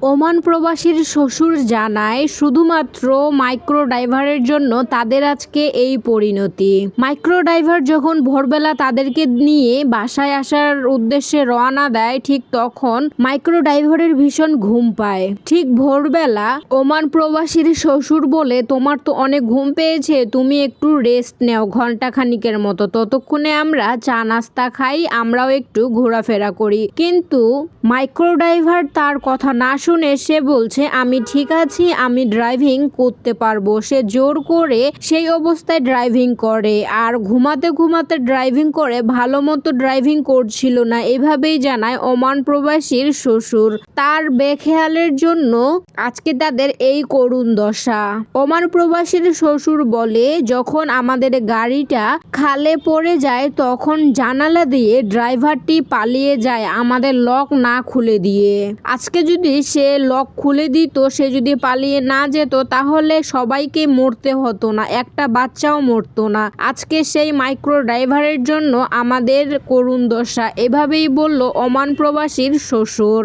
Oman প্রবাসীর শ্বশুর জানায় শুধুমাত্র মাইক্রো ড্রাইভারের জন্য তাদের আজকে এই পরিণতি। মাইক্রো ড্রাইভার যখন ভোরবেলা তাদেরকে নিয়ে বাসায় আসার উদ্দেশ্যে রওনা দেয়, ঠিক তখন মাইক্রো ড্রাইভারের ভীষণ ঘুম পায়। ঠিক ভোরবেলা ওমান প্রবাসীর শ্বশুর বলে, তোমার তো অনেক ঘুম পেয়েছে, তুমি একটু রেস্ট নেও ঘন্টা খানিকের মতো, ততক্ষণে আমরা চা নাস্তা খাই, আমরাও একটু ঘোরাফেরা করি। কিন্তু মাইক্রো ড্রাইভার তার কথা না শুনে সে বলছে, আমি ঠিক আছি, আমি ড্রাইভিং করতে পারবো। সে জোর করে সেই অবস্থায় ড্রাইভিং করে, আর ঘুমাতে ঘুমাতে ড্রাইভিং করে, ভালো মতো ড্রাইভিং করছিল না। এভাবেই জানায় ওমান প্রবাসীর শ্বশুর। তার বেখেয়ালের জন্য আজকে তাদের এই করুণ দশা। ওমান প্রবাসীর শ্বশুর বলে, যখন আমাদের গাড়িটা খালে পড়ে যায় তখন জানালা দিয়ে ড্রাইভারটি পালিয়ে যায় আমাদের লক না খুলে দিয়ে। আজকে যদি সে লক খুলে দিত, সে যদি পালিয়ে না যেত, তাহলে সবাইকে মরতে হতো না, একটা বাচ্চাও মরতো না। আজকে সেই মাইক্রো ড্রাইভারের জন্য আমাদের করুণ দশা। এভাবেই বলল ওমান প্রবাসীর শ্বশুর।